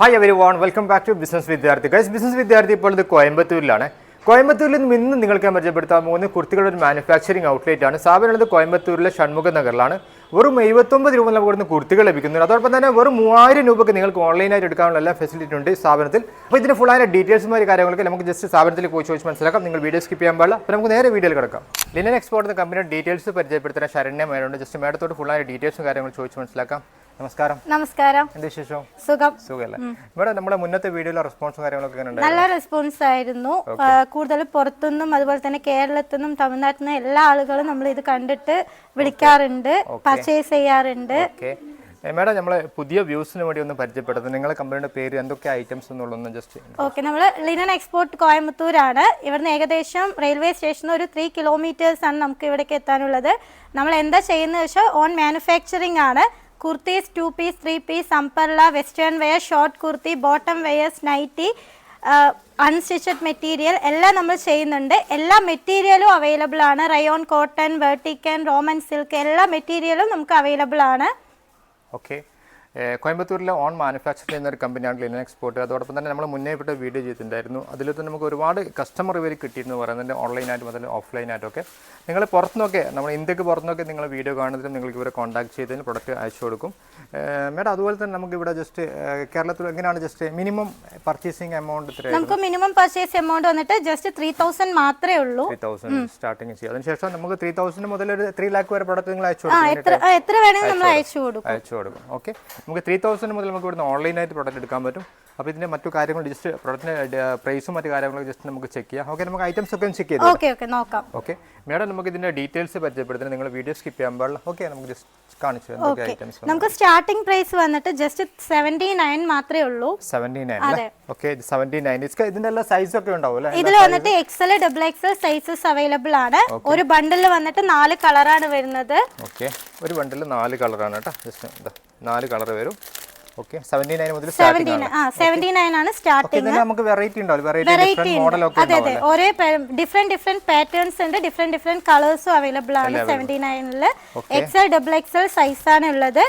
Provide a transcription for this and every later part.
Hi everyone, welcome back to business Vidyarthi. Guys, business Vidyarthi ഇപ്പോൾ ഇത് കോയമ്പത്തൂരിലാണ്. കോയമ്പത്തൂരിൽ നിന്ന് ഇന്ന് നിങ്ങൾക്ക് ഞാൻ പരിചയപ്പെടുത്താൻ പോകുന്ന കുർത്തികളുടെ ഒരു മാനുഫാക്ചറിംഗ് ഔട്ട്ലെറ്റ് ആണ്. സ്ഥാപനമുള്ളത് കോയമ്പത്തൂരിലെ ഷൺമുഖ നഗറിലാണ്. വെറും 79 രൂപ നമുക്ക് ഇവിടുന്ന് കുർത്തികൾ ലഭിക്കുന്നു. അതോടൊപ്പം തന്നെ വെറും 3000 രൂപയ്ക്ക് നിങ്ങൾക്ക് ഓൺലൈനായിട്ട് എടുക്കാനുള്ള എല്ലാ ഫെസിലിറ്റി ഉണ്ട് സ്ഥാപനത്തിൽ. അപ്പോൾ ഇതിന് ഫുൾ ആയ ഡീറ്റെയിൽസുമായി കാര്യങ്ങളൊക്കെ നമുക്ക് ജസ്റ്റ് സ്ഥാപനത്തിൽ പോയി ചോദിച്ച് മനസ്സിലാക്കാം. നിങ്ങൾ വീഡിയോ സ്കിപ്പ് ചെയ്യാൻ പാടില്ല. അപ്പോൾ നമുക്ക് നേരെ വീഡിയോയിൽ കിടക്കാം. ലിനൻ എക്സ്പോർട്ട് എന്ന കമ്പനിയുടെ ഡീറ്റെയിൽസ് പരിചയപ്പെടുത്തുന്ന ശരണ്യ മേഡുണ്ട്. ജസ്റ്റ് മേഡത്തോട് ഫുൾ ആയ ഡീറ്റെയിൽസും കാര്യങ്ങളും ചോദിച്ച് മനസ്സിലാക്കാം. നമസ്കാരം. നമസ്കാരം. എന്ത് വിശേഷം? സുഖം. സുഖമല്ലേ? ഇവിടെ നമ്മുടെ മുന്നത്തെ വീഡിയോയിലെ റെസ്പോൺസും കാര്യങ്ങളൊക്കെ നല്ല റെസ്പോൺസ് ആയിരുന്നു. കൂടുതൽ പുറത്തുനിന്നും അതുപോലെ തന്നെ കേരളത്തിൽ നിന്നും തമിഴ്നാട്ടിൽ നിന്നും എല്ലാ ആളുകളും നമ്മൾ ഇത് കണ്ടിട്ട് വിളിക്കാറുണ്ട്, പർച്ചേസ് ചെയ്യാറുണ്ട്. മേഡം, നമ്മളെ പുതിയ വ്യൂസിന് വേണ്ടി ഒന്ന് പരിചയപ്പെടുത്തുന്നത് നിങ്ങളുടെ കമ്പനിയുടെ പേര്, എന്തൊക്കെ ഐറ്റംസ് എന്നുള്ളതൊന്ന് ജസ്റ്റ്. ഓക്കെ, നമ്മൾ ലിനൻ എക്സ്പോർട്ട് കോയമ്പത്തൂരാണ്. ഇവിടുന്ന് ഏകദേശം റെയിൽവേ സ്റ്റേഷനിൽ ഒരു 3 കിലോമീറ്റേഴ്സ് ആണ് നമുക്ക് ഇവിടേക്ക് എത്താനുള്ളത്. നമ്മൾ എന്താ ചെയ്യുന്നത് വെച്ചാൽ ഓൺ മാനുഫാക്ചറിങ് ആണ്. Kurtis, 2 piece, 3 piece, umbrella, western wear, short kurti, bottom wears, nighty, unstitched material എല്ലാം നമ്മൾ ചെയ്യുന്നുണ്ട്. എല്ലാ മെറ്റീരിയലും അവൈലബിൾ ആണ്. റയോൺ, കോട്ടൺ, വെർട്ടിക്കൻ, റോമൻ സിൽക്ക് എല്ലാ മെറ്റീരിയലും നമുക്ക് അവൈലബിൾ ആണ്. ഓക്കെ, കോയമ്പത്തൂരിലെ ഓൺ മാനുഫാക്ചർ ചെയ്യുന്ന ഒരു കമ്പനിയാണ് ലിനൻ എക്സ്പോർട്ട്. അതോടൊപ്പം തന്നെ നമ്മൾ മുന്നേ വിട്ട് വീഡിയോ ചെയ്തിട്ടുണ്ടായിരുന്നു. അതിൽ തന്നെ നമുക്ക് ഒരുപാട് കസ്റ്റമർ ഇവർ കിട്ടിയിരുന്നു പറയുന്നുണ്ട്, ഓൺലൈനായിട്ടും അതിൽ ഓഫ്ലൈനായിട്ടൊക്കെ. നിങ്ങൾ പുറത്തുനിന്നൊക്കെ, നമ്മൾ ഇന്ത്യക്ക് പുറത്തുനിന്നൊക്കെ നിങ്ങൾ വീഡിയോ കാണുന്നതിനും നിങ്ങൾക്ക് ഇവരെ കോൺടാക്ട് ചെയ്തതിന് പ്രൊഡക്റ്റ് അയച്ചു കൊടുക്കും. മേഡം, അതുപോലെ തന്നെ നമുക്ക് ഇവിടെ ജസ്റ്റ് കേരളത്തിൽ എങ്ങനെയാണ് ജസ്റ്റ് മിനിമം പർച്ചേസിംഗ് എമൗണ്ട്? നമുക്ക് മിനിമം പർച്ചേസ് എമൗണ്ട് വന്നിട്ട് ജസ്റ്റ് 3000 മാത്രമേ ഉള്ളൂ. 3000 സ്റ്റാർട്ടിങ് ചെയ്യും. അതിനുശേഷം നമുക്ക് 3000 മുതൽ ഒരു 3 lakh വരെ പ്രൊഡക്റ്റ് നിങ്ങൾ അയച്ചു കൊടുക്കും. എത്ര വേണമെങ്കിൽ നമ്മൾ അയച്ചു കൊടുക്കും. ഓക്കെ, നമുക്ക് 3000 മുതൽ നമുക്ക് ഇവിടുന്ന് ഓൺലൈനായിട്ട് പ്രൊഡക്റ്റ് എടുക്കാൻ പറ്റും. അപ്പോൾ ഇതിൻ്റെ മറ്റു കാര്യങ്ങൾ ജസ്റ്റ് പ്രൊഡക്റ്റിൻ്റെ പ്രൈസും മറ്റു കാര്യങ്ങളും ജസ്റ്റ് നമുക്ക് ചെക്ക് ചെയ്യാം. ഓക്കെ, നമുക്ക് ഐറ്റംസ് ഒക്കെ ചെക്ക് ചെയ്ത് നോക്കാം. ഓക്കെ മേഡം, നമുക്ക് ഇതിൻ്റെ ഡീറ്റെയിൽസ് പരിചയപ്പെടുത്തുന്നത് നിങ്ങൾ വീഡിയോ സ്കിപ്പ് ചെയ്യാൻ പാടില്ല. ഓക്കെ, നമുക്ക് ജസ്റ്റ് കാണിച്ചു എന്തൊക്കെ ഐറ്റംസ്. നമുക്ക് സ്റ്റാർട്ടിംഗ് പ്രൈസ് വന്നിട്ട് ജസ്റ്റ് 79 മാത്രമേ ഉള്ളൂ. 79. ഓക്കെ, 79. ഇതിന്റെ എല്ലാ സൈസ് ഒക്കെ ഉണ്ടാവും അല്ലേ? ഇതിൽ വന്നിട്ട് XL, XXL സൈസസ് അവൈലബിൾ ആണ്. ഒരു ബണ്ടിൽ വന്നിട്ട് 4 കളറാണ് വരുന്നത്. ഓക്കെ, ഒരു ബണ്ടിൽ 4 കളറാണ് കേട്ടോ. ജസ്റ്റ് 4 കളർ വരും. ഓക്കെ, 79 മുതൽ 79 ആണ് സ്റ്റാർട്ടിംഗ്. നമുക്ക് വെറൈറ്റി ഉണ്ടാവും, വെറൈറ്റി മോഡൽ ഒക്കെ അതെ അതെ, ഒരേ ഡിഫറെന്റ് പാറ്റേൺസ് ഉണ്ട്, ഡിഫറെന്റ് കളേഴ്സും അവൈലബിൾ ആണ് 79ൽ. XL, XXL സൈസ് ആണ് ഉള്ളത്.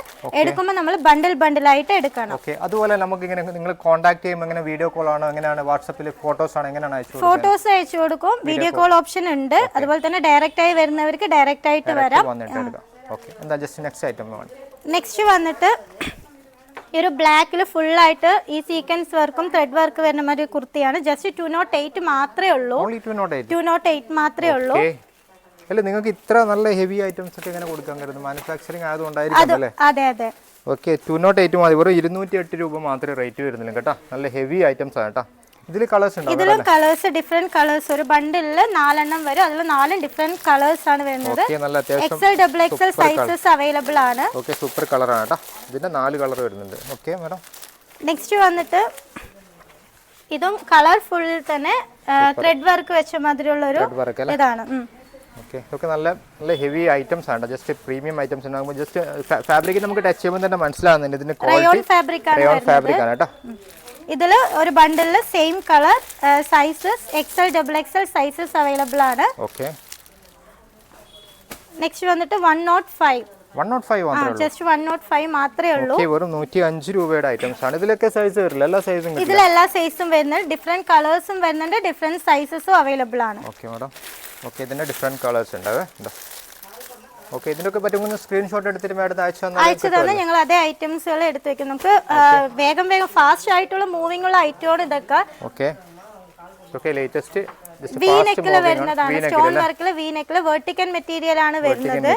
എടുക്കുമ്പോൾ നമ്മൾ ബണ്ടിൽ ആയിട്ട് എടുക്കണം. ഓക്കെ, അതുപോലെ നമുക്ക് ഇങ്ങനെ നിങ്ങൾ കോൺടാക്ട് ചെയ്യുമ്പോൾ എങ്ങനെ വീഡിയോ കോൾ ആണോ, എങ്ങനെയാണ് വാട്സാപ്പിൽ ഫോട്ടോസ് ആണോ, എങ്ങനെയാണ് അയച്ചു കൊടുക്കുക? ഫോട്ടോസ് അയച്ചു കൊടുക്കും, വീഡിയോ കോൾ ഓപ്ഷൻ ഉണ്ട്. അതുപോലെ തന്നെ ഡയറക്റ്റ് ആയി വരുന്നവർക്ക് ഡയറക്റ്റ് ആയിട്ട് വരാം. ഓക്കെ, എന്താ ജസ്റ്റ് നെക്സ്റ്റ് ഐറ്റം? നെക്സ്റ്റ് വന്നിട്ട് ഈ ഒരു ബ്ലാക്കിൽ ഫുള്ളായിട്ട് ഈ സീക്വൻസ് വർക്കും ത്രെഡ് വർക്ക് വരുന്ന ഒരു കുർത്തിയാണ്. ജസ്റ്റ് 208 മാത്രമേ ഉള്ളൂ. 208 മാത്രമേ ഉള്ളൂ. അല്ല, നിങ്ങൾക്ക് ഇത്ര നല്ല ഹെവി ഐറ്റംസ് ഒക്കെ എങ്ങനെ കൊടുക്കാൻ കഴിയുന്നു? മാനുഫാക്ചറിംഗ് ആയതുകൊണ്ടായിരിക്കും അല്ലേ? അതെ അതെ. ഓക്കെ, 208 മതി. വെറും 208 രൂപ മാത്രമേ റേറ്റ് വരുന്നില്ല കേട്ടോ. നല്ല ഹെവി ഐറ്റംസ് ആണ് കേട്ടോ. ഇതിൽ കളേഴ്സ് ഉണ്ട്. ഇതിലും കളേഴ്സ് ഡിഫറെന്റ് കളേഴ്സ്, ഒരു ബണ്ടിലിൽ 4 എണ്ണം വരും. അതിൽ 4 ഡിഫറെന്റ് കളേഴ്സ് ആണ് വരുന്നത്. XL, XXL സൈസസ് അവൈലബിൾ ആണ്. ഓക്കെ, സൂപ്പർ കളർ ആണ് കേട്ടോ. ഇതിന്റെ 4 കളർ വരുന്നുണ്ട്. ഓക്കെ മേഡം, നെക്സ്റ്റ് വന്നിട്ട് ഇതും കളർഫുൾ തന്നെ ത്രെഡ് വർക്ക് വെച്ച മാതിരിയുള്ള ഒരു ഇതാണ്. ഓക്കെ, ഇതൊക്കെ നല്ല നല്ല ഹെവി ഐറ്റംസ് ആണ്. ജസ്റ്റ് പ്രീമിയം ഐറ്റംസ് ഉണ്ടാകുമ്പോൾ ജസ്റ്റ് ഫാബ്രിക് നമുക്ക് ടച്ച് ചെയ്യുമ്പോൾ തന്നെ മനസ്സിലാകുന്നുണ്ട് ഇതിന്റെ ക്വാളിറ്റി. റയോൺ ഫാബ്രിക് ആണ് കേട്ടോ. ഇതിൽ ഒരു ബണ്ടിലിൽ same colour sizes XL, XXL sizes available ആണ്. ഓക്കെ, നെക്സ്റ്റ് വന്നിട്ട് 105 മാത്രമേ ജസ്റ്റ് 105 മാത്രമേ ഉള്ളൂ. വെറും 105 രൂപയുടെ ഐറ്റംസ് ആണ്. ഇതിലൊക്കെ സൈസ് വരില്ല, എല്ലാ സൈസും ഇതിൽ എല്ലാ സൈസും വരുന്നുണ്ട്. ഡിഫറെന്റ് കളേഴ്സും വരുന്നുണ്ട്, ഡിഫറെന്റ് സൈസസും അവൈലബിൾ ആണ്. ഓക്കെ മാഡം, ഓക്കെ, ഇതിന്റെ ഡിഫറെന്റ് കളേഴ്സ് ഉണ്ടാവേ. ഓക്കെ, ഇതിനൊക്കെ പറ്റുമ്പോൾ സ്ക്രീൻഷോട്ട് എടുത്തിട്ട് മേഡം അയച്ചു തന്നെ ഞങ്ങൾ അതേ ഐറ്റംസുകൾ എടുത്തു വെക്കും. നമുക്ക് വേഗം ഫാസ്റ്റ് ആയിട്ടുള്ള മൂവിംഗ് ഉള്ള ഐറ്റമാണ് ഇതൊക്കെ. ഓക്കെ, ഓക്കെ, ലേറ്റസ്റ്റ് V-നെക്കിൽ വരുന്നതാണ്. സ്റ്റോൺ വർക്കിൽ V-നെക്കിൽ വെർട്ടിക്കൽ മെറ്റീരിയൽ ആണ് വരുന്നത്.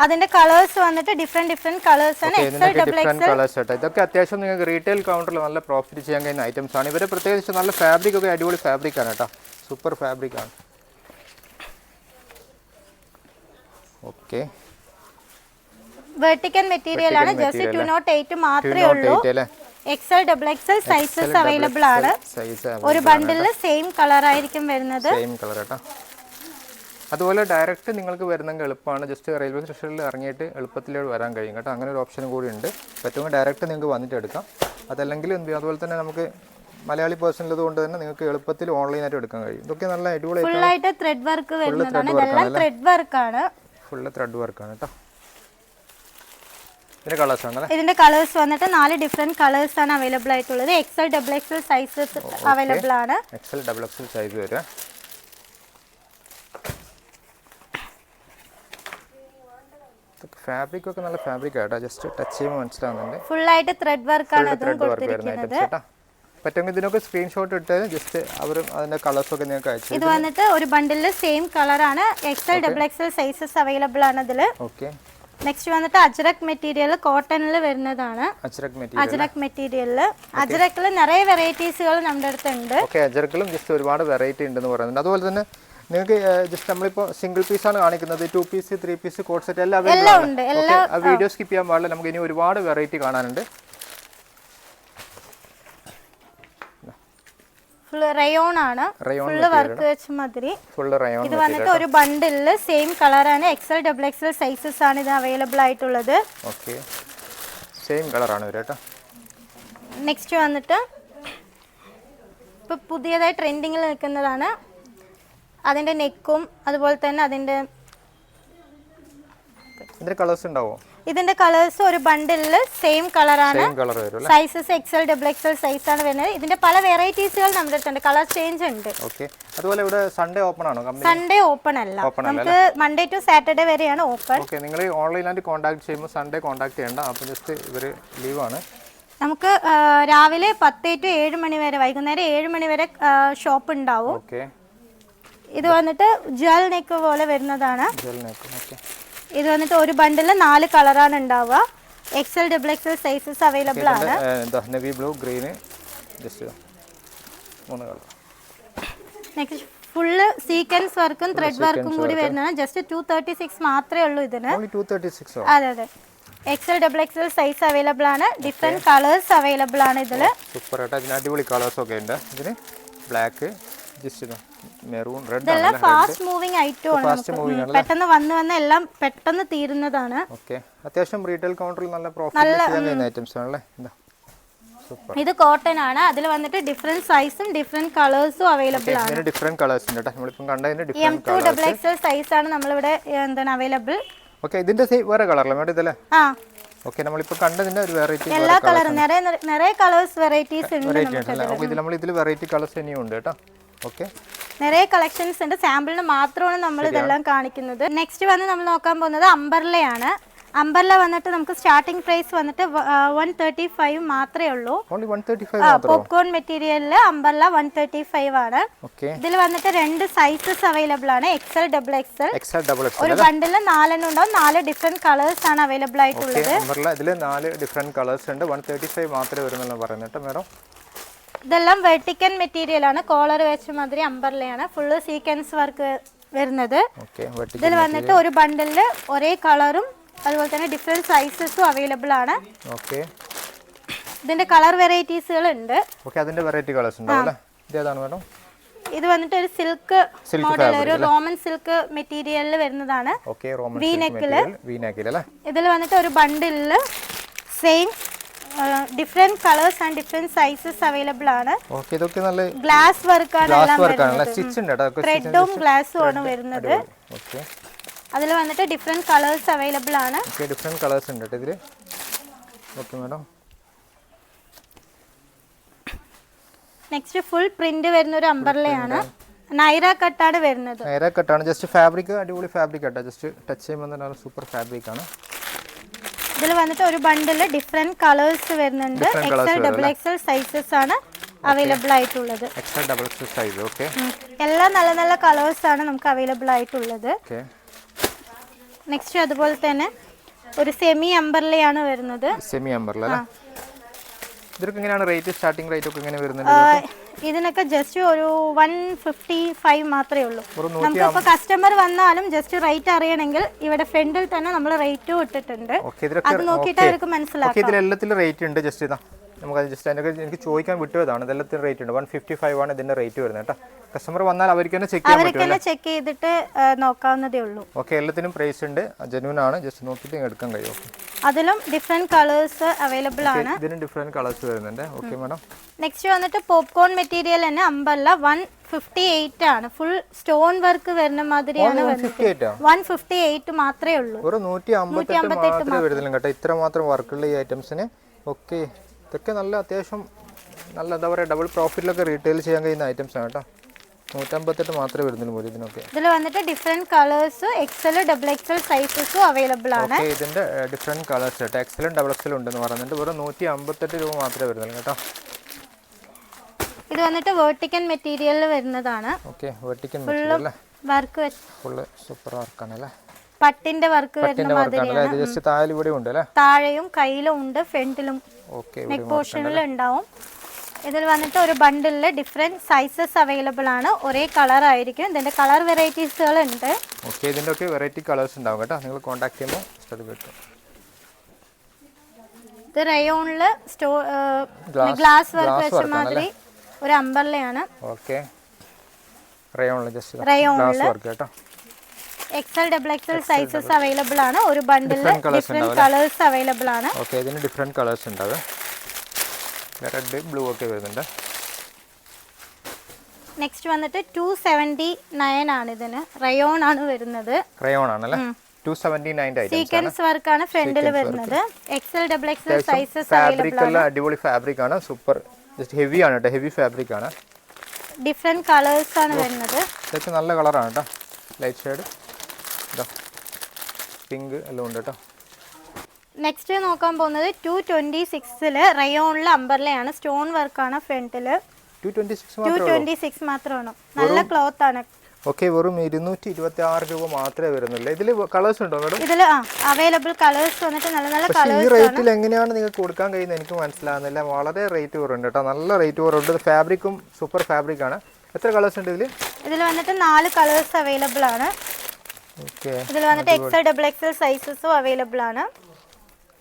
അതിന്റെ കളേഴ്സ് വന്നിട്ട് ഡിഫറെന്റ് കളേഴ്സ് ആണ്. XL, ഇതൊക്കെ അത്യാവശ്യം നിങ്ങൾക്ക് റീറ്റെയിൽ കൗണ്ടറിൽ നല്ല പ്രോഫിറ്റ് ചെയ്യാൻ കഴിയുന്ന ഐറ്റംസ് ആണ്. ഇവരെ പ്രത്യേകിച്ച് നല്ല ഫാബ്രിക് ഒക്കെ അടിപൊളി ഫാബ്രിക് ആണ് കേട്ടോ. സൂപ്പർ ഫാബ്രിക് ആണ്. ഓക്കെ, വെർട്ടിക്കൽ മെറ്റീരിയൽ ആണ്. ജസ്റ്റ് 208 മാത്രമേ ഉള്ളൂ. XL, XXL സൈസസ് അവൈലബിൾ ആണ്. ഒരു ബണ്ടിലിൽ സെയിം കളർ ആയിരിക്കും വരുന്നത്. സെയിം കളർ കേട്ടോ. അതുപോലെ ഡയറക്റ്റ് നിങ്ങൾക്ക് വരുന്നെങ്കിൽ എളുപ്പമാണ്. ജസ്റ്റ് റെയിൽവേ സ്റ്റേഷനിൽ ഇറങ്ങിയിട്ട് എളുപ്പത്തിൽ വരാൻ കഴിയും കേട്ടോ. അങ്ങനെ ഒരു ഓപ്ഷനും കൂടി ഉണ്ട്. പറ്റുമെങ്കിൽ ഡയറക്റ്റ് നിങ്ങൾക്ക് വന്നിട്ട് എടുക്കാം. അതല്ലെങ്കിൽ അതുപോലെ തന്നെ നമുക്ക് മലയാളി പേഴ്സൺ ഉള്ളതുകൊണ്ട് തന്നെ നിങ്ങൾക്ക് എളുപ്പത്തിൽ ഓൺലൈനായിട്ട് എടുക്കാൻ കഴിയും. ഇതൊക്കെ നല്ല അടിപൊളി ഫുള്ളായിട്ട് ത്രെഡ് വർക്ക് വരുന്നതാണ്. ഇതെല്ലാം ത്രെഡ് വർക്കാണ്. ഫുള്ള് ത്രെഡ് വർക്കാണ് കേട്ടോ. ഇതിന്റെ കളേഴ്സ് ആണല്ലേ? ഇതിന്റെ കളേഴ്സ് വന്നിട്ട് 4 ഡിഫറെന്റ് കളേഴ്സ് ആണ് അവൈലബിൾ ആയിട്ടുള്ളത്. XL XXL സൈസസ് അവൈലബിൾ ആണ്. XL XXL സൈസ് വരും. ഫാബ്രിക് ഒക്കെ നല്ല ഫാബ്രിക് ആട്ടോ, ജസ്റ്റ് ടച്ച് ചെയ്യുമ്പോൾ മനസ്സിലാവുന്നുണ്ട്. ഫുൾ ആയിട്ട് ത്രെഡ് വർക്ക് ആണ് ഇതും കൊടുത്തിരിക്കുന്നത്. പറ്റുമെങ്കിൽ ഇതിനൊക്കെ സ്ക്രീൻഷോട്ട് ഇട്ട് ജസ്റ്റ് അവർ അതിന്റെ കളേഴ്സ് ഒക്കെ നിങ്ങൾക്ക് അയച്ചു. ഇത് വന്നിട്ട് ഒരു ബണ്ടിലിൽ സെയിം കളർ ആണ്. XL XXL സൈസസ് അവൈലബിൾ ആണ് ഇതിൽ. ഓക്കെ. നെക്സ്റ്റ് വന്നിട്ട് അജ്രക് മെറ്റീരിയൽ കോട്ടണിൽ വരുന്നതാണ്. അജ്രക് മെറ്റീരിയലിൽ അജ്രക്കിൽ നിറയെ വെറൈറ്റീസുകൾ നമ്മുടെ അടുത്തുണ്ട്. ഓക്കെ, അജ്രക്കിലും ജസ്റ്റ് ഒരുപാട് വെറൈറ്റി ഉണ്ടെന്ന് പറയുന്നുണ്ട്. അതുപോലെ തന്നെ നിങ്ങൾക്ക് ജസ്റ്റ് നമ്മളിപ്പോൾ സിംഗിൾ പീസ് ആണ് കാണിക്കുന്നത്, 2 പീസ് 3 പീസ് കോഡ് സെറ്റ് എല്ലാം ഉണ്ട്. ആ വീഡിയോ സ്കിപ്പ് ചെയ്യാൻ പാടില്ല, നമുക്ക് ഇനി ഒരുപാട് വെറൈറ്റി കാണാനുണ്ട്. ഫുൾ റയോൺ ആണ്, ഫുൾ വർക്ക് വെച്ച മാതിരി. Full rayon. ഇത് വന്നിട്ട് ഒരു ബണ്ടിലിൽ സെയിം കളറാണ്. XL XXL സൈസസ് ആണ് ഇത് അവൈലബിൾ ആയിട്ടുള്ളത്. ഓക്കെ, സെയിം കളറാണ് വരിക കേട്ടോ. നെക്സ്റ്റ് വന്നിട്ട് ഇപ്പോൾ പുതിയതായി ട്രെൻഡിങ്ങിൽ നിൽക്കുന്നതാണ്. അതിൻ്റെ നെക്കും അതുപോലെ തന്നെ അതിൻ്റെ കളേഴ്സ് ഉണ്ടാവോ? ഇതിന്റെ കളേഴ്സ് ഒരു ബണ്ടിലിൽ സെയിം കളറാണ്. സൈസസ് XL XXL സൈസ് ആണ് വരുന്നത്. ഇതിന്റെ പല വെറൈറ്റീസുകൾ നമ്മുടെ അടുത്തുണ്ട്, കളർ ചേഞ്ച് ഉണ്ട്. ഓക്കെ. അതുപോലെ ഇവിടെ സൺഡേ ഓപ്പൺ ആണോ കമ്പനി? സൺഡേ ഓപ്പൺ അല്ല, നമുക്ക് മൺഡേ ടു സാറ്റർഡേ വരെയാണ് ഓപ്പൺ. ഓക്കെ, നിങ്ങൾ ഓൺലൈനായിട്ട് കോൺടാക്ട് ചെയ്യുമ്പോൾ സൺഡേ കോൺടാക്ട് ചെയ്യണ്ട, അപ്പോൾ ജസ്റ്റ് ഇവർ ലീവാണ്. നമുക്ക് രാവിലെ 10 to 7 മണി വരെ, വൈകുന്നേരം 7 മണി വരെ ഷോപ്പ് ഉണ്ടാവും. ഓക്കെ. ഇത് വന്നിട്ട് ജൽ നെക്ക് പോലെ വരുന്നതാണ്. ജൽ നെക്ക്. ഓക്കെ. ഇത് വന്നിട്ട് ഒരു ബണ്ടിൽ 4 കളറാണ് ഉണ്ടാവുക. XL XXL സൈസസ് അവൈലബിൾ ആണ്. Navy blue, green, just 3 colour. Next full sequence വർക്കും ത്രെഡ് വർക്കും കൂടി വരുന്നതാണ്. ജസ്റ്റ് 236 മാത്രമേ ഉള്ളൂ ഇതിന്. 236. അതെ അതെ. XL XXL സൈസ് അവൈലബിൾ ആണ്. ഡിഫറെന്റ് കളേഴ്സ് അവൈലബിൾ ആണ് ഇതിൽ. സൂപ്പർ ആയിട്ട് അതിന് അടിപൊളി കളേഴ്സ് ഒക്കെ ഉണ്ട്. ഇതിന് ബ്ലാക്ക്, ജസ്റ്റ് മെറൂൺ, റെഡ്. ഇതെല്ലാം ഫാസ്റ്റ് മൂവിങ് ഐറ്റം ആണ്. പെട്ടെന്ന് വന്ന് എല്ലാം പെട്ടെന്ന് തീരുന്നതാണ്. ഓക്കെ. അത്യാവശ്യം റീറ്റെയിൽ കൗണ്ടറിൽ നല്ല പ്രോഫിറ്റ് ചെയ്യാൻ കഴിയുന്ന ഐറ്റംസ് ആണല്ലേ. സൂപ്പർ. ഇത് കോട്ടൺ ആണ്. അതിൽ വന്നിട്ട് ഡിഫറെന്റ് സൈസും ഡിഫറെന്റ് കളേഴ്സും അവൈലബിൾ ആണ്. ഇതിന് ഡിഫറെന്റ് കളേഴ്സ് ഉണ്ട് കേട്ടോ. നമ്മളിപ്പോൾ കണ്ടതിന് ഡിഫറെന്റ് M2 XXL സൈസ് ആണ് നമ്മളിവിടെ എന്താണ് അവൈലബിൾ. ഓക്കെ. ഇതിന്റെ വേറെ കളറല്ലേ മേഡം ഇതിലെ? ആ. ഓക്കെ, നമ്മളിപ്പോൾ കണ്ടതിന്റെ ഒരു വെറൈറ്റി എല്ലാ കളറും നിറയെ കളേഴ്സ് വെറൈറ്റീസ് ഉണ്ട് നമുക്ക്. ഓക്കെ, ഇതിൽ വെറൈറ്റി കളേഴ്സ് ഇനിയും ഉണ്ട് കേട്ടോ. ഓക്കെ, നിറയെ കളക്ഷൻസ് ഉണ്ട്. സാമ്പിളിന് മാത്രമാണ് നമ്മൾ ഇതെല്ലാം കാണിക്കുന്നത്. നെക്സ്റ്റ് വന്ന് നമ്മൾ നോക്കാൻ പോകുന്നത് അംബർലയാണ്. അംബർല വന്നിട്ട് നമുക്ക് സ്റ്റാർട്ടിംഗ് പ്രൈസ് വന്നിട്ട് 135 മാത്രമേ ഉള്ളൂ. പോപ്കോൺ മെറ്റീരിയലിൽ അംബർല 135 ആണ്. ഇതിൽ വന്നിട്ട് 2 സൈസസ് അവൈലബിൾ ആണ്. XL XXL. ഒരു ബണ്ടിൽ 4 എണ്ണം ഉണ്ടാവും. 4 ഡിഫറെന്റ് കളേഴ്സ് ആണ് അവൈലബിൾ ആയിട്ടുള്ളത്. ഇതിൽ 4 ഡിഫറെന്റ് കളേഴ്സ് ഉണ്ട്. 135 മാത്രമേ വരുന്നുള്ളൂ പറയുന്നത് മേഡം. ഇതെല്ലാം വെർട്ടിക്കൽ മെറ്റീരിയൽ ആണ്. കോളർ വെച്ച മാതിരി അംബർലയാണ്. ഫുള്ള് സീക്വൻസ് വർക്ക് വരുന്നത്. ഇതിൽ വന്നിട്ട് ഒരു ബണ്ടിലിൽ ഒരേ കളറും അതുപോലെ തന്നെ ഡിഫറെന്റ് സൈസസും അവൈലബിൾ ആണ്. ഇതിന്റെ കളർ വെറൈറ്റീസുകൾ ഉണ്ട്. അതിന്റെ വെറൈറ്റി കളേഴ്സ് ഉണ്ടാവും. ഇതേതാണ് മേഡം? ഇത് വന്നിട്ട് ഒരു സിൽക്ക് മോഡൽ, ഒരു റോമൻ സിൽക്ക് മെറ്റീരിയലിൽ വരുന്നതാണ്. വി നെക്കില്. ഇതിൽ വന്നിട്ട് ഒരു ബണ്ടിലിൽ same different colours and different sizes available ആണ്. ഗ്ലാസ് വർക്ക് ആണ് എല്ലാം വരുന്നത്. ത്രെഡും ഗ്ലാസും ആണ് വരുന്നത്. അതിൽ വന്നിട്ട് ഡിഫറെന്റ് കളേഴ്സ് അവൈലബിൾ ആണ്. ഡിഫറെന്റ് കളേഴ്സ് ഉണ്ട് ഇതില്. Okay madam. Next full print വരുന്ന ഒരു അംബർലയാണ്. നൈറ കട്ടാണ് വരുന്നത്. നൈറ കട്ടാണ്. ജസ്റ്റ് ഫാബ്രിക് അടിപൊളി ഫാബ്രിക് ആട്ടോ. ജസ്റ്റ് ടച്ച് ചെയ്യുമ്പോൾ തന്നെ സൂപ്പർ ഫാബ്രിക് ആണ്. ഇതിൽ വന്നിട്ട് ഒരു ബണ്ടിൽ ഡിഫറെന്റ് കളേഴ്സ് വരുന്നുണ്ട്. XL XXL സൈസസ് ആണ് അവൈലബിൾ ആയിട്ടുള്ളത്. XL XXL size. ഓക്കേ. എല്ലാം നല്ല നല്ല കളേഴ്സ് ആണ് നമുക്ക് അവൈലബിൾ ആയിട്ടുള്ളത്. ഓക്കേ. നെക്സ്റ്റ് അതുപോലെ തന്നെ ഒരു സെമി അംബർലയാണ് വരുന്നത്. സെമി അംബർല അല്ലേ? ഇതൊക്കെ എങ്ങനെയാണ് റേറ്റ്? സ്റ്റാർട്ടിംഗ് റേറ്റ് ഒക്കെ എങ്ങനെ വരുന്നത്? ഇതിനൊക്കെ ജസ്റ്റ് ഒരു 155 മാത്രമേ ഉള്ളൂ. നമുക്കിപ്പോൾ കസ്റ്റമർ വന്നാലും ജസ്റ്റ് റേറ്റ് അറിയണമെങ്കിൽ ഇവിടെ ഫ്രണ്ടിൽ തന്നെ നമ്മൾ റേറ്റും ഇട്ടിട്ടുണ്ട്. അത് നോക്കിയിട്ട് അവർക്ക് മനസ്സിലാക്കാം. ഇതിലെല്ലാത്തിലും റേറ്റ് ഉണ്ട്. ജസ്റ്റ് ഇതാ നമുക്ക് ജസ്റ്റ് എനിക്ക് ചോദിക്കാൻ വിട്ടുപോയതാണ്. ഇതെല്ലാത്തിനും റേറ്റ് ഉണ്ട്. 155 ആണ് ഇതിന്റെ റേറ്റ് വരുന്നത് കേട്ടോ. കസ്റ്റമർ വന്നാൽ അവർക്ക് തന്നെ ചെക്ക് ചെയ്യാൻ പറ്റും. ചെക്ക് ചെയ്തിട്ട് നോക്കാവുന്നതേ ഉള്ളൂ. ഓക്കെ, എല്ലാത്തിനും പ്രൈസ് ഉണ്ട്. ജെന്യൂൻ ആണ്. ജസ്റ്റ് നോക്കിയിട്ട് എടുക്കാൻ കഴിയും. അതിലും ഡിഫറെന്റ് കളേഴ്സ് അവൈലബിൾ ആണ്. ഇതിന് ഡിഫറെന്റ് കളേഴ്സ് വരുന്നുണ്ട്. Okay madam. നെക്സ്റ്റ് വന്നിട്ട് പോപ്കോൺ മെറ്റീരിയൽ തന്നെ അമ്പല്ല 158 ആണ്. ഫുൾ സ്റ്റോൺ വർക്ക് വരുന്ന മാതിരിയാണ് വരുന്നത്. 158 മാത്രമേ ഉള്ളൂ. ഒരു 158 മാത്രമേ വരുന്നുള്ളൂ കേട്ടോ. ഇത്ര മാത്രം വർക്കുള്ള ഈ ഐറ്റംസിന്. ഓക്കെ, ഇതൊക്കെ നല്ല അത്യാവശ്യം നല്ല എന്താ പറയുക ഡബിൾ പ്രോഫിറ്റിലൊക്കെ റീറ്റെയിൽ ചെയ്യാൻ കഴിയുന്ന ഐറ്റംസ് ആണ് കേട്ടോ. 158 മാത്രമേ വരുന്നുള്ളൂ പോലും ഇതിനൊക്കെ. ഇതിൽ വന്നിട്ട് different colours XL double XL സൈസസും അവൈലബിൾ ആണ്. ഇതിന്റെ ഡിഫറെന്റ് കളേഴ്സ് കേട്ടോ. എക്സലും ഡബിൾ എക്സലും ഉണ്ടെന്ന് പറയുന്നുണ്ട്. വെറും 158 രൂപ മാത്രമേ വരുന്നുള്ളൂ കേട്ടോ. ഇത് വന്നിട്ട് വെർട്ടിക്കൽ മെറ്റീരിയലിൽ വരുന്നതാണ്. Okay, vertical material work full super വർക്കാണ് അല്ലേ. പട്ടിന്റെ വർക്ക് വരുന്ന മാതിരിയാണ്. ജസ്റ്റ് താഴെ ഇവിടെ ഉണ്ട് അല്ലേ. താഴെയും കയ്യിലും ഉണ്ട്, ഫ്രണ്ടിലും നെക്ക് പോർഷനിലും ഉണ്ടാവും. ഇതിൽ വന്നിട്ട് ഒരു ബണ്ടിലിൽ ഡിഫറെന്റ് സൈസസ് അവൈലബിൾ ആണ്. ഒരേ കളർ ആയിരിക്കും. ഇതിന്റെ കളർ വെറൈറ്റീസുകൾ ഉണ്ട്. ഓക്കെ, ഇതിന്റെ ഒക്കെ വെറൈറ്റി കളേഴ്സ് ഉണ്ടാവും കേട്ടോ. നിങ്ങൾ കോൺടാക്ട് ചെയ്യുമ്പോൾ അത് കിട്ടും. ഇത് റയോണില് ഗ്ലാസ് വർക്ക് വെച്ച മാതിരി ഒരു അമ്പർലയാണ്. ഓക്കെ, റയോണില് ജസ്റ്റ് റയോണില് വർക്ക് കേട്ടോ. Excel double XL sizes available ആണ്. ഒരു ബണ്ടിലിൽ ഡിഫറെന്റ് കളേഴ്സ് അവൈലബിൾ ആണ്. ഓക്കെ, ഇതിന് ഡിഫറെന്റ് കളേഴ്സ് ഉണ്ടാവും. റെഡ് ബ്ലൂ ഒക്കെ വരുന്നുണ്ട്. നെക്സ്റ്റ് വന്നിട്ട് 279 ആണ്. ഇതിന് റയോൺ ആണ് വരുന്നത്. റയോൺ ആണല്ലേ. 279 ഐറ്റംസ് ആണ്. സീക്വൻസ് വർക്ക് ആണ് ഫ്രണ്ടിൽ വരുന്നത്. Excel double XL sizes available ആണ്. അടിപൊളി ഫാബ്രിക് ആണ്. സൂപ്പർ ജസ്റ്റ് ഹെവി ആണ് കേട്ടോ. ഹെവി ഫാബ്രിക് ആണ്. ഡിഫറെന്റ് കളേഴ്സ് ആണ് വരുന്നത്. ഇതൊക്കെ നല്ല കളറാണ് കേട്ടോ. ലൈറ്റ് ഷെയ്ഡ് പിങ്ക് എല്ലാം ഉണ്ട് കേട്ടോ. നെക്സ്റ്റ് നോക്കാൻ പോകുന്നത് 226 റയോണിൽ അമ്പർലയാണ്. സ്റ്റോൺ വർക്കാണ് ഫ്രണ്ടില്. 226 മാത്രമാണ്. നല്ല ക്ലോത്ത് ആണ്. ഓക്കെ, വെറും 226 രൂപ മാത്രമേ വരുന്നുള്ളൂ. ഇതിൽ കളേഴ്സ് ഉണ്ടോ മേഡം? ഇതിൽ അവൈലബിൾ കളേഴ്സ് വന്നിട്ട് നല്ല നല്ല കളേഴ്സ്. ഈ റേറ്റിൽ എങ്ങനെയാണ് നിങ്ങൾക്ക് കൊടുക്കാൻ കഴിയുന്നത് എനിക്ക് മനസ്സിലാകുന്നില്ല. വളരെ റേറ്റ് കുറവുണ്ട് കേട്ടോ. നല്ല റേറ്റ് കുറവുണ്ട്. ഫാബ്രിക്കും സൂപ്പർ ഫാബ്രിക് ആണ്. എത്ര കളേഴ്സ് ഉണ്ട് ഇതിൽ? ഇതിൽ വന്നിട്ട് 4 കളേഴ്സ് അവൈലബിൾ ആണ്. ഓക്കെ, ഇതിൽ വന്നിട്ട് എക്സൽ ഡബിൾ എക്സൽ സൈസസും അവൈലബിൾ ആണ്.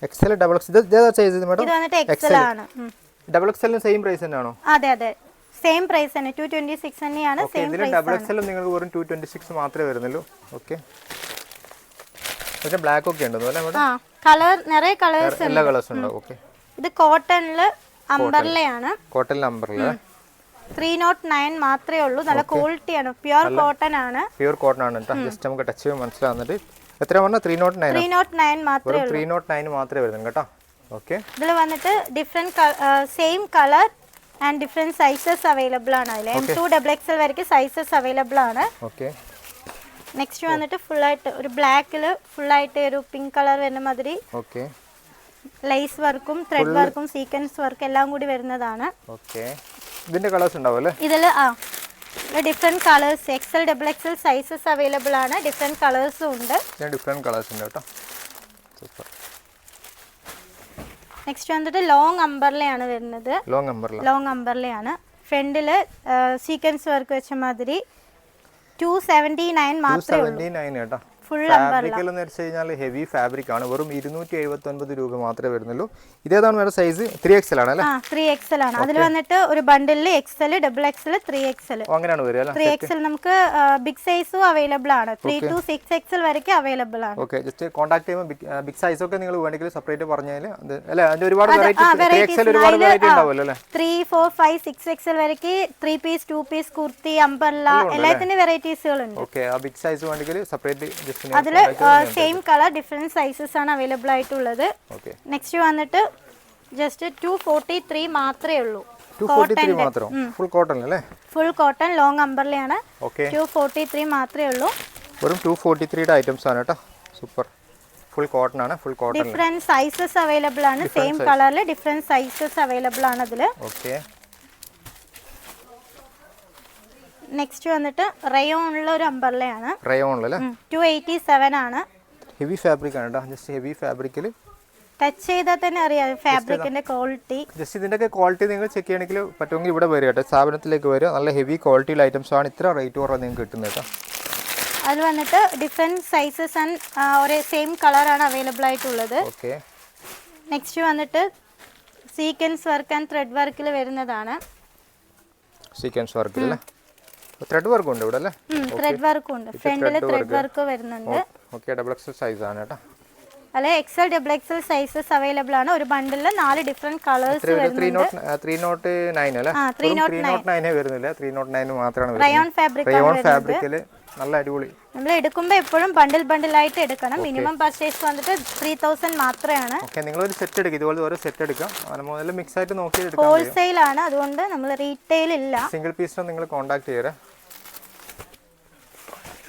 എക്സൽ ഡബിൾ എക്സൽ ഏതാ സൈസ് മേഡം? ഇത് വന്നിട്ട് എക്സൽ ആണ്. ഡബിൾ എക്സലിന് സെയിം പ്രൈസ് തന്നെയാണോ? അതെ അതെ, സെയിം പ്രൈസ് തന്നെ. 226 തന്നെയാണ്. Same price. ഡബിൾ എക്സലും നിങ്ങൾക്ക് വെറും 226 മാത്രമേ വരുന്നുള്ളൂ. ഓക്കെ, പിന്നെ ബ്ലാക്ക് ഒക്കെ ഉണ്ടോ അല്ലേ മേഡം? കളർ നിറയെ കളേഴ്സ് എല്ലാ കളേഴ്സും ഉണ്ടോ? ഓക്കെ, ഇത് കോട്ടണില് അംബർലയാണ്. കോട്ടണിൽ അംബർല 309 മാത്രമേ ഉള്ളൂ. നല്ല ക്വാളിറ്റി ആണ്. പ്യുർ കോട്ടൺ ആണ്. പ്യുർ കോട്ടൺ ആണ് കേട്ടോ. ജസ്റ്റ് നമുക്ക് ടച്ച് ചെയ്യുമ്പോൾ മനസ്സിലാവുന്നുണ്ട്. എത്ര പറഞ്ഞാൽ 309 മാത്രമേ ഉള്ളൂ. 309 മാത്രമേ വരുന്നുള്ളൂ കേട്ടോ. ഓക്കെ, ഇതിൽ വന്നിട്ട് different same colour and different sizes available ആണ്. അതിൽ M2 ഡബിൾ എക്സൽ വരെ സൈസസ് അവൈലബിൾ ആണ്. ഓക്കെ, നെക്സ്റ്റ് വന്നിട്ട് ഫുൾ ആയിട്ട് ഒരു ബ്ലാക്കില് ഫുൾ ആയിട്ട് ഒരു പിങ്ക് കളർ വരുന്ന മാതിരി. ഓക്കെ, ലൈസ് വർക്കും ത്രെഡ് വർക്കും സീക്വൻസ് വർക്ക് എല്ലാം കൂടി വരുന്നതാണ്. ഓക്കെ, ഇതിന്റെ കളേഴ്സ് ഉണ്ടാവും അല്ലേ? ഇതില് different colours XL double XL sizes available ആണ്. ഡിഫറെന്റ് കളേഴ്സും ഉണ്ട്. ഡിഫറെന്റ് കളേഴ്സ് ഉണ്ട് കേട്ടോ. സൂപ്പർ. നെക്സ്റ്റ് വന്നിട്ട് ലോങ് അംബർലയാണ് വരുന്നത്. ലോങ് അംബർലയാണ്. ഫ്രണ്ടില് സീക്വൻസ് വർക്ക് വെച്ച മാതിരി 279 മാത്രമേ ഉള്ളൂ. കേട്ടോ. ഫുൾ ഫാബ്രിക് എന്ന് വെച്ച് കഴിഞ്ഞാൽ ഹെവി ഫാബ്രിക് ആണ്. വെറും 279 രൂപ മാത്രമേ വരുന്നുള്ളൂ. ഇതേതാണ് വേറെ സൈസ്? 3XL ആണ് അല്ലേ? 3XL ആണ്. അതിൽ വന്നിട്ട് ഒരു ബണ്ടിലിൽ എക്സൽ ഡബിൾ എക്സൽ 3XL അങ്ങനെയാണ് വരിക അല്ലേ? 3XL നമുക്ക് ബിഗ് സൈസും അവൈലബിൾ ആണ്. 3 to 6XL വരെ അവൈലബിൾ ആണ്. ഓക്കെ, ജസ്റ്റ് കോൺടാക്ട് ചെയ്യുമ്പോൾ ബിഗ് സൈസ് ഒക്കെ നിങ്ങൾ വേണമെങ്കിൽ സെപ്പറേറ്റ് പറഞ്ഞാൽ അല്ലേ? അതിന്റെ ഒരുപാട് വെറൈറ്റി 3XL ഒരുപാട് വെറൈറ്റി ഉണ്ടാവുമല്ലോ അല്ലേ? 3, 4, 5, 6XL വരെ 3 പീസ് 2 പീസ് കുർത്തി അംബർല എല്ലാത്തിന്റെ വെറൈറ്റീസുകൾ ഉണ്ട്. ഓക്കെ, ആ ബിഗ് സൈസ് വേണമെങ്കിൽ സെപ്പറേറ്റ് അതില് സെയിം കളർ ഡിഫറെന്റ് സൈസസ് ആണ് അവൈലബിൾ ആയിട്ടുള്ളത്. നെക്സ്റ്റ് വന്നിട്ട് ജസ്റ്റ് 243 മാത്രമേ ഉള്ളൂ. 243 മാത്രം. ഫുൾ കോട്ടൺ അല്ലേ? ഫുൾ കോട്ടൺ ലോങ് അംബർലയാണ്. 243 മാത്രമേ ഉള്ളൂ. വെറും 243 ഐറ്റംസ് ആണ് കേട്ടോ. സൂപ്പർ. ഫുൾ കോട്ടൺ ആണ്. Full cotton. Different sizes available ആണ്. സെയിം കളറിൽ ഡിഫറെന്റ് സൈസസ് അവൈലബിൾ ആണ് അതില്. ഓക്കെ, നെക്സ്റ്റ് വന്നിട്ട് റയോണിലുള്ള ഒരു അംബർലയാണ്. റയോണിലല്ലേ? 287 ആണ്. ഹെവി ഫാബ്രിക് ആണ് കേട്ടോ. ജസ്റ്റ് ഹെവി ഫാബ്രിക്കിൽ ടച്ച് ചെയ്താൽ തന്നെ അറിയാം ഫാബ്രിക്കിന്റെ ക്വാളിറ്റി. ജസ്റ്റ് ഇതിന്റെ ക്വാളിറ്റി നിങ്ങൾ ചെക്ക് ചെയ്യണമെങ്കിൽ പറ്റുമെങ്കിൽ ഇവിടെ വരിക കേട്ടോ. സ്ഥാപനത്തിലേക്ക് വരിക. നല്ല ഹെവി ക്വാളിറ്റിയുള്ള ഐറ്റംസ് ആണ്. ഇത്ര റേറ്റ് കുറവ് നിങ്ങൾക്ക് കിട്ടുന്നത് കേട്ടോ. അതിൽ വന്നിട്ട് ഡിഫറെന്റ് സൈസസ് ആൻഡ് ഒരേ സെയിം കളറാണ് അവൈലബിൾ ആയിട്ടുള്ളത്. ഓക്കെ, നെക്സ്റ്റ് വന്നിട്ട് സീക്വൻസ് വർക്ക് ആൻഡ് ത്രെഡ് വർക്കിൽ വരുന്നതാണ്. സീക്വൻസ് വർക്കിൽ അല്ലേ? ത്രെഡ് വർക്ക് ഉണ്ട് ഇവിടെ അല്ലേ? ത്രെഡ് വർക്കും ഉണ്ട്. ഫ്രണ്ടിൽ ത്രെഡ് വർക്ക് വരുന്നുണ്ട്. ഓക്കെ, ഡബിൾ എക്സൽ സൈസ് ആണ് കേട്ടോ. അല്ലെ Excel double XL sizes available ആണ്. ഒരു ബണ്ടില് 4 ഡിഫറെന്റ് കളേഴ്സ് വരുന്നുണ്ട്. 309 അല്ലേ? 309 വരുന്നില്ല, 309 മാത്രമാണ് റയോൺ ഫാബ്രിക് ഫാബ്രിക്കില് നല്ല അടിപൊളി. നമ്മൾ എടുക്കുമ്പോൾ എപ്പോഴും ബണ്ടിലായിട്ട് എടുക്കണം. മിനിമം പർച്ചേസ് വന്നിട്ട് 3000 മാത്രമാണ്. ഓക്കെ, നിങ്ങൾ ഒരു സെറ്റ് എടുക്കുക, ഇതുപോലെ ഓരോ സെറ്റ് എടുക്കാം. അങ്ങനെ മിക്സ് ആയിട്ട് നോക്കി എടുക്കാം. ഹോൾസെയിൽ ആണ്, അതുകൊണ്ട് നമ്മൾ റീറ്റെയിൽ ഇല്ല. സിംഗിൾ പീസിന് നിങ്ങൾ കോൺടാക്ട് ചെയ്യേ.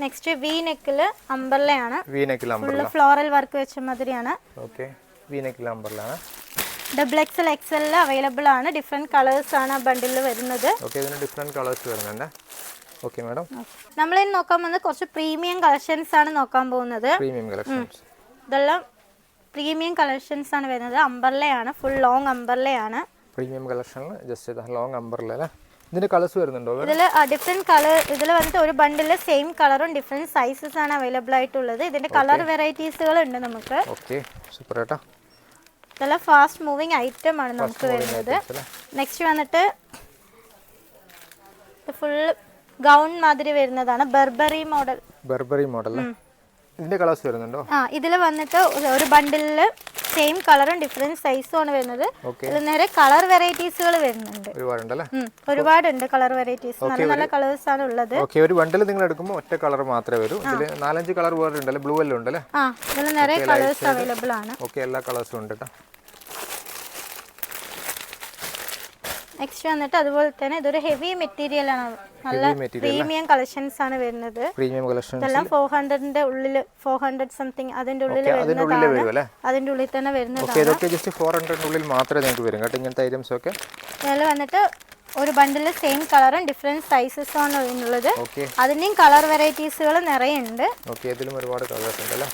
നെക്സ്റ്റ് വി നെക്കില് അംബർലയാണ്. വി നെക്കിൽ അംബർല ഫ്ലോറൽ വർക്ക് വെച്ച മാതിരിയാണ്. ഓക്കെ, വി നെക്കിൽ അംബർലാണ്. ഡബിൾ എക്സൽ എക്സൽ അവൈലബിൾ ആണ്. ഡിഫറെന്റ് കളേഴ്സ് ആണ് ആ ബണ്ടിൽ വരുന്നത്. ഓക്കെ, ഇതിന് ഡിഫറെന്റ് കളേഴ്സ് വരുന്നുണ്ട്. ഓക്കെ മാഡം, നമ്മൾ ഇന്ന് നോക്കാൻ പോകുന്നത് കുറച്ച് പ്രീമിയം കളക്ഷൻസ് ആണ് നോക്കാൻ പോകുന്നത്. പ്രീമിയം കളക്ഷൻസ്, ഇതെല്ലാം പ്രീമിയം കളക്ഷൻസ് ആണ് വരുന്നത്. അംബർലയാണ്, ഫുൾ ലോങ് അംബർലയാണ്. പ്രീമിയം കളക്ഷനിൽ ജസ്റ്റ് ലോങ് അംബർല അല്ലേ? ഇതിന്റെ കളേഴ്സ് വരുന്നുണ്ടോ? ഇതിൽ ഡിഫറെന്റ് കളർ, ഇതിൽ വന്നിട്ട് ഒരു ബണ്ടിൽ സെയിം കളറും ഡിഫറെന്റ് സൈസസ് ആണ് അവൈലബിൾ ആയിട്ടുള്ളത്. ഇതിന്റെ കളർ വെറൈറ്റീസുകൾ ഉണ്ട് നമുക്ക്. ഓക്കെ, സൂപ്പർ ഏട്ടാ. ഇതെല്ലാം ഫാസ്റ്റ് മൂവിങ് ഐറ്റം ആണ് നമുക്ക് വരുന്നത്. നെക്സ്റ്റ് വന്നിട്ട് ഫുൾ ഗൗൺ മാതിരി വരുന്നതാണ്. Burberry model. ഇതിന്റെ കളേഴ്സ് വരുന്നുണ്ടോ? ഇതിൽ വന്നിട്ട് ഒരു ബണ്ടിലില് സെയിം കളറും ഡിഫറെന്റ് സൈസും ആണ് വരുന്നത്. ഇതിൽ നേരെ കളർ വെറൈറ്റീസുകൾ വരുന്നുണ്ട്. ഒരുപാടുണ്ട് കളർ വെറൈറ്റീസ്. നല്ല നല്ല കളേഴ്സ് ആണ് ഉള്ളത്. ഓക്കെ, ഒരു ബണ്ടിൽ നിങ്ങൾ എടുക്കുമ്പോൾ ഒറ്റ കളർ മാത്രമേ വരൂ. ഇതിൽ 4-5 കളർ വേറെ ഉണ്ടല്ലേ? ബ്ലൂ എല്ലാം ഉണ്ടല്ലേ? ഇതിൽ നിറയെ കളേഴ്സ് അവൈലബിൾ ആണ്. ഓക്കെ, എല്ലാ കളേഴ്സും ഉണ്ട് കേട്ടോ. നെക്സ്റ്റ് വന്നിട്ട് അതുപോലെ തന്നെ ഇതൊരു ഹെവി മെറ്റീരിയൽ ആണ്. നല്ല പ്രീമിയം കളക്ഷൻസ് ആണ് വരുന്നത്. പ്രീമിയം കളക്ഷൻസ് ഇതെല്ലാം 400ന്റെ ഉള്ളിൽ, 400 സംതിങ് അതിന്റെ ഉള്ളിൽ വരുന്നതാണ്. അതിന്റെ ഉള്ളിൽ തന്നെ വരുന്നതാണ്. ഇതൊക്കെ ജസ്റ്റ് 400 ഉള്ളിൽ മാത്രമേ നിങ്ങൾക്ക് വരും കേട്ടോ, ഇങ്ങനത്തെ ഐറ്റംസ് ഒക്കെ. ഇതിൽ വന്നിട്ട് ഒരു ബണ്ടിൽ സെയിം കളറും ഡിഫറെന്റ് സൈസസ് ആണ് ഉള്ളത്. അതിന്റെയും കളർ വെറൈറ്റീസുകൾ നിറയെ ഉണ്ട്. ഇതിലും ഒരുപാട് കളേഴ്സ് ഉണ്ടല്ലോ.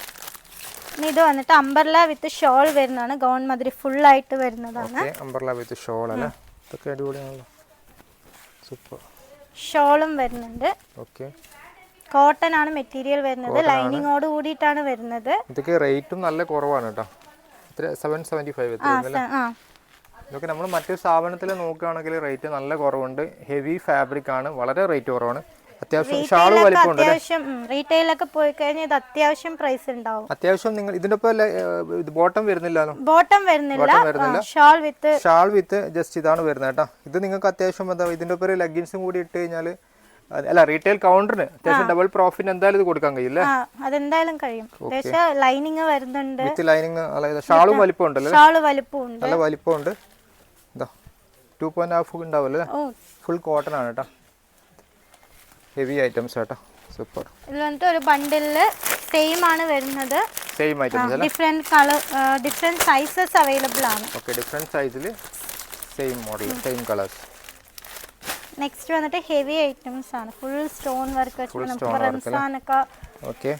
ഇത് വന്നിട്ട് അംബർല വിത്ത് ഷോൾ വരുന്നതാണ്. ഗൗൺ മാതിരി ഫുൾ ആയിട്ട് വരുന്നതാണ്. അംബർല വിത്ത് ഷോൾ അല്ലേ? ഇതൊക്കെ അടിപൊളിയാണല്ലോ, സൂപ്പർ. ഷോളും വരുന്നുണ്ട്. ഓക്കെ, കോട്ടൺ ആണ് മെറ്റീരിയൽ വരുന്നത്. ലൈനിങ്ങോട് കൂടിയിട്ടാണ് വരുന്നത്. ഇതൊക്കെ റേറ്റും നല്ല കുറവാണ് കേട്ടോ. 775 ഇതൊക്കെ നമ്മൾ മറ്റു സ്ഥാപനത്തിൽ നോക്കുകയാണെങ്കിൽ റേറ്റ് നല്ല കുറവുണ്ട്. ഹെവി ഫാബ്രിക് ആണ്, വളരെ റേറ്റ് കുറവാണ്. അത്യാവശ്യം ഷാള് വലിപ്പമുണ്ട്. റീറ്റെയിലൊക്കെ പോയി കഴിഞ്ഞാൽ ഇത് അത്യാവശ്യം പ്രൈസ് ഉണ്ടാവും. അത്യാവശ്യം നിങ്ങൾ ഇതിന്റെ ബോട്ടം വരുന്നില്ല, ഷാൾ വിത്ത് ജസ്റ്റ് ഇതാണ് വരുന്നത് കേട്ടോ. ഇത് നിങ്ങൾക്ക് അത്യാവശ്യം എന്താ ഇതിന്റെ ഒപ്പം ലെഗിൻസും കൂടി ഇട്ട് കഴിഞ്ഞാൽ, അല്ല റീറ്റെയിൽ കൗണ്ടറിന് അത്യാവശ്യം ഡബിൾ പ്രോഫിറ്റ് എന്തായാലും ഇത് കൊടുക്കാൻ കഴിയില്ലേ? അതെന്തായാലും കഴിയും. ലൈനിങ് വരുന്നുണ്ട്, വിത്ത് ലൈനിങ്. ഷാളും വലിപ്പമുണ്ടല്ലോ, നല്ല വലിപ്പമുണ്ട്. 2.5 ഉണ്ടാവുമല്ലോ. ഫുൾ കോട്ടൺ ആണ് കേട്ടോ, ഹെവി ഐറ്റംസ് കേട്ടോ, സൂപ്പർ. ഇതിൽ വന്നിട്ട് ഒരു ബണ്ടില് സെയിം ആണ് വരുന്നത്. Same items, different colour, different sizes available ആണ്. ഓക്കേ, ഡിഫറെന്റ് സൈസിൽ same model, same colours. Next വന്നിട്ട് ഹെവി ഐറ്റംസ് ആണ്. ഫുൾ സ്റ്റോൺ വർക്ക് വെച്ചിട്ട് നമുക്ക് റംസാനൊക്കെ. ഓക്കേ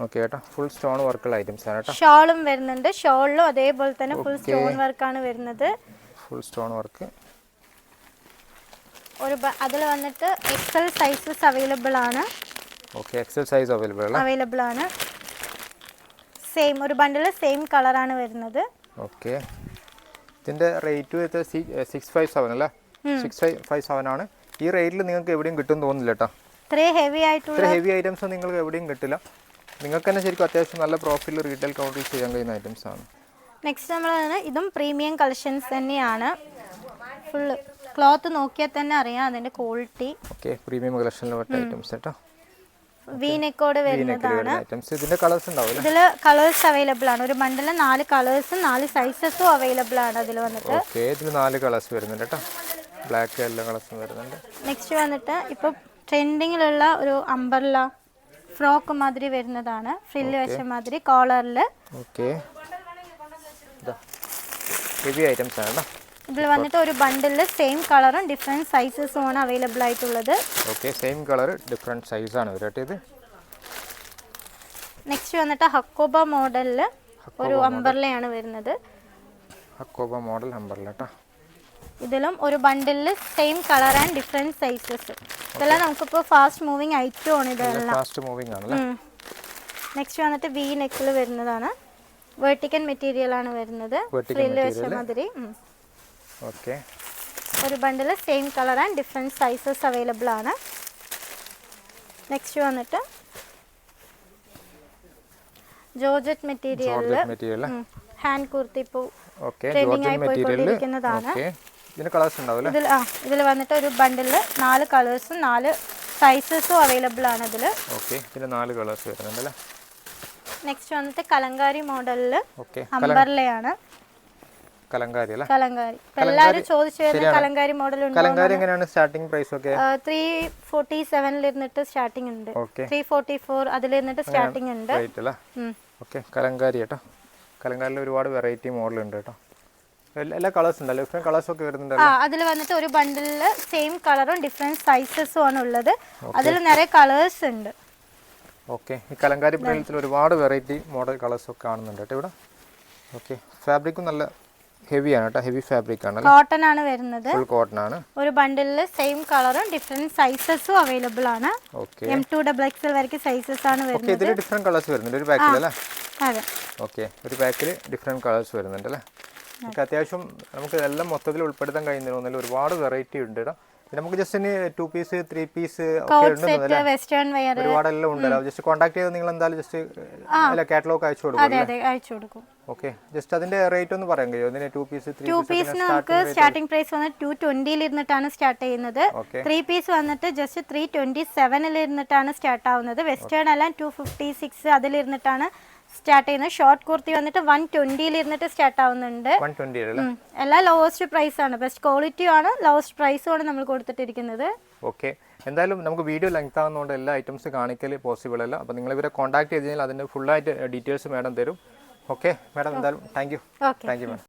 ഓക്കേ കേട്ടോ, ഫുൾ സ്റ്റോൺ വർക്കുള്ള ഐറ്റംസ് ആണ് കേട്ടോ. ഷോളും വരുന്നുണ്ട്. ഷോളിലും അതേപോലെ തന്നെ ഫുൾ സ്റ്റോൺ വർക്ക് ആണ് വരുന്നത്. Full stone work. അതിൽ വന്നിട്ട് എക്സൽ സൈസസ് അവൈലബിൾ ആണ്. ഓക്കേ, എക്സൽ സൈസ് അവൈലബിൾ ആണ്. സെയിം ഒരു ബണ്ടിൽ സെയിം കളർ ആണ് വരുന്നത്. ഓക്കേ, ഇതിന്റെ റേറ്റ് 657 അല്ലേ? 657 ആണ്. ഈ റേറ്റിൽ നിങ്ങൾക്ക് എവിടെയും കിട്ടും തോന്നുന്നില്ല കേട്ടോ. ഇത്രയും ഹെവി ഐറ്റംസ് നിങ്ങൾക്ക് എവിടെയും കിട്ടില്ല. നിങ്ങൾക്ക് തന്നെ ശരിക്കും അത്യാവശ്യം നല്ല പ്രോഫിറ്റിൽ റീറ്റെയിൽ കൗണ്ടറിൽ ചെയ്യാൻ കഴിയുന്ന ഐറ്റംസ് ആണ്. നെക്സ്റ്റ് നമ്മൾ ഇതും പ്രീമിയം കളക്ഷൻസ് തന്നെയാണ്. ഫുൾ ക്ലോത്ത് നോക്കിയാൽ തന്നെ അറിയാം അതിന്റെ ക്വാളിറ്റി. ഓക്കേ, പ്രീമിയം കളക്ഷനിലെ ഐറ്റംസ് കേട്ടോ. വീനെക്കോട് വരുന്നതാണ്. ഇതിന്റെ കളേഴ്സ് ഉണ്ടാവും. ഇതില് കളേഴ്സ് അവൈലബിൾ ആണ്. ഒരു ബണ്ടില് 4 കളേഴ്സും 4 സൈസസും അവൈലബിൾ ആണ് അതിൽ വന്നിട്ട്. ഓക്കേ, ഇതിൽ 4 കളേഴ്സ് വരുന്നുണ്ട് കേട്ടോ. ബ്ലാക്ക് എല്ലാ കളേഴ്സും വരുന്നുണ്ട്. നെക്സ്റ്റ് വന്നിട്ട് ഇപ്പൊ ട്രെൻഡിങ്ങിലുള്ള ഒരു അംബർല ഫ്രോക്ക് മാതിരി വരുന്നതാണ്. ഫ്രില്ല് വെച്ച മാതിരി കോളറില്. ഓക്കേ, ഹെവി ഐറ്റംസ് ആണ് കേട്ടോ. ഇതിൽ വന്നിട്ട് ഒരു ബണ്ടില് സെയിം കളറും ഡിഫറെന്റ് സൈസസും ആണ് അവൈലബിൾ ആയിട്ടുള്ളത്. Okay, same colour different size ആണ് വരട്ടെ. നെക്സ്റ്റ് വന്നിട്ട് ഹക്കോബ മോഡലില് ഒരു അംബർലയാണ് വരുന്നത്. ഹക്കോബ മോഡൽ അംബർല ട്ടോ. ഇതിലും ഒരു bundle same colour and different sizes. ഇതെല്ലാം നമുക്കിപ്പോൾ ഫാസ്റ്റ് മൂവിങ് ഐറ്റം ആണ്. ഇതെല്ലാം ഫാസ്റ്റ് മൂവിങ് ആണല്ലേ. നെക്സ്റ്റ് വന്നിട്ട് വി നെക്കിൽ വരുന്നതാണ്. വെർട്ടിക്കൽ മെറ്റീരിയൽ ആണ് വരുന്നത്. ഫ്രില്ല് വെച്ച മാതിരി. ഓക്കേ, ഒരു bundle same colour and different sizes available ആണ്. നെക്സ്റ്റ് വന്നിട്ട് ജോർജറ്റ് മെറ്റീരിയലിൽ മെറ്റീരിയൽ ഹാൻഡ് കുർത്തി ഇപ്പോൾ ഓക്കെ ട്രെൻഡിങ് ആയി പോയിക്കൊണ്ടിരിക്കുന്നതാണ്. ഇതിന് കളേഴ്സ് ഉണ്ടാവില്ല. ഇതിൽ വന്നിട്ട് ഒരു ബണ്ടിലിൽ 4 കളേഴ്സും 4 സൈസസും അവൈലബിൾ ആണ് ഇതിൽ. ഓക്കെ, ഇതിന് 4 കളേഴ്സ് വരുന്നുണ്ടല്ലേ. നെക്സ്റ്റ് വന്നിട്ട് കലങ്കാരി മോഡലിൽ ഓക്കെ, അംബർലയാണ്. കലങ്കാരി അല്ലേ? കലങ്കാരി എല്ലാവരും ചോദിച്ചു വരുന്ന കലങ്കാരി മോഡൽ ഉണ്ട്. കലങ്കാരി എങ്ങനെയാണ് സ്റ്റാർട്ടിംഗ് പ്രൈസ് ഒക്കെ? 347 ഇരുന്നിട്ട് സ്റ്റാർട്ടിംഗ് ഉണ്ട്. ഓക്കെ, 344 അതിലിരുന്നിട്ട് സ്റ്റാർട്ടിംഗ് ഉണ്ട്. റേറ്റ് അല്ലേ? ഓക്കെ, കലങ്കാരി കേട്ടോ. കലങ്കാരിയിൽ ഒരുപാട് വെറൈറ്റി മോഡൽ ഉണ്ട് കേട്ടോ. എല്ലാ കളേഴ്സ് ഉണ്ടല്ലോ, ഡിഫറെന്റ് കളേഴ്സ് ഒക്കെ വരുന്നുണ്ടല്ലോ. അതിൽ വന്നിട്ട് ഒരു ബണ്ടിലിൽ സെയിം കളറും ഡിഫറെന്റ് സൈസസും ആണ് ഉള്ളത്. അതിൽ നിറയെ കളേഴ്സ് ഉണ്ട്. ഓക്കെ, ഈ കലങ്കാരി ബ്രാൻഡിൽ ഒരുപാട് വെറൈറ്റി മോഡൽ കളേഴ്സ് ഒക്കെ കാണുന്നുണ്ട് കേട്ടോ ഇവിടെ. ഓക്കെ, ഫാബ്രിക്കും നല്ല ഹെവി ആണ് കേട്ടോ, ഹെവി ഫാബ്രിക് ആണ്. കോട്ടൺ ആണ് വരുന്നത്, ഫുൾ കോട്ടൺ ആണ്. ഒരു ബണ്ടിലിൽ സെയിം കളറും ഡിഫറെന്റ് സൈസസും അവൈലബിൾ ആണ്. ഓക്കെ, M2XL വരെ സൈസസ് ആണ് വരുന്നത്. ഇതിൽ ഡിഫറെന്റ് കളേഴ്സ് വരുന്നുണ്ട് ഒരു പാക്കിൽ അല്ലേ? അതെ. ഓക്കെ, ഒരു പാക്കിൽ ഡിഫറെന്റ് കളേഴ്സ് വരുന്നുണ്ട് അല്ലേ? നമുക്ക് അത്യാവശ്യം നമുക്ക് എല്ലാം മൊത്തത്തിൽ ഉൾപ്പെടുത്താൻ കഴിയുന്ന ഒരുപാട് വെറൈറ്റി ഉണ്ട് കേട്ടോ. നമുക്ക് just 2 piece 3 piece western wear ഒരുപാടെല്ലാം ഉണ്ടല്ലോ. ജസ്റ്റ് കോൺടാക്ട് ചെയ്ത് നിങ്ങൾ എന്തായാലും ജസ്റ്റ് കാറ്റലോഗ് അയച്ചു കൊടുക്കും. ഓക്കെ, ജസ്റ്റ് അതിന്റെ റേറ്റ് ഒന്ന് പറയാൻ കഴിയുമോ? ഇതിന് 2 പീസ് 3 പീസിന് നമുക്ക് സ്റ്റാർട്ടിംഗ് പ്രൈസ് വന്നിട്ട് 220 ഇരുന്നിട്ടാണ് സ്റ്റാർട്ട് ചെയ്യുന്നത്. 3 പീസ് വന്നിട്ട് ജസ്റ്റ് 327 ഇരുന്നിട്ടാണ് സ്റ്റാർട്ട് ആവുന്നത്. വെസ്റ്റേൺ എല്ലാം 256 അതിലിരുന്നിട്ടാണ് സ്റ്റാർട്ട് ചെയ്യുന്നത്. ഷോർട്ട് കുർത്തി വന്നിട്ട് 120 ഇരുന്നിട്ട് സ്റ്റാർട്ട് ആവുന്നുണ്ട്. എല്ലാം ലോവസ്റ്റ് പ്രൈസ് ആണ്, ബെസ്റ്റ് ക്വാളിറ്റിയും ആണ്, ലോവസ്റ്റ് പ്രൈസും ആണ് നമ്മൾ കൊടുത്തിട്ടിരിക്കുന്നത്. ഓക്കെ, എന്തായാലും നമുക്ക് വീഡിയോ ലെങ്ത് ആകുന്നതുകൊണ്ട് എല്ലാ ഐറ്റംസ് കാണിക്കൽ പോസിബിൾ അല്ല. അപ്പോൾ നിങ്ങൾ ഇവരെ കോൺടാക്ട് ചെയ്ത് കഴിഞ്ഞാൽ അതിൻ്റെ ഫുള്ളായിട്ട് ഡീറ്റെയിൽസ് മാഡം തരും. ഓക്കെ മാഡം, എന്തായാലും താങ്ക് യു മാഡം.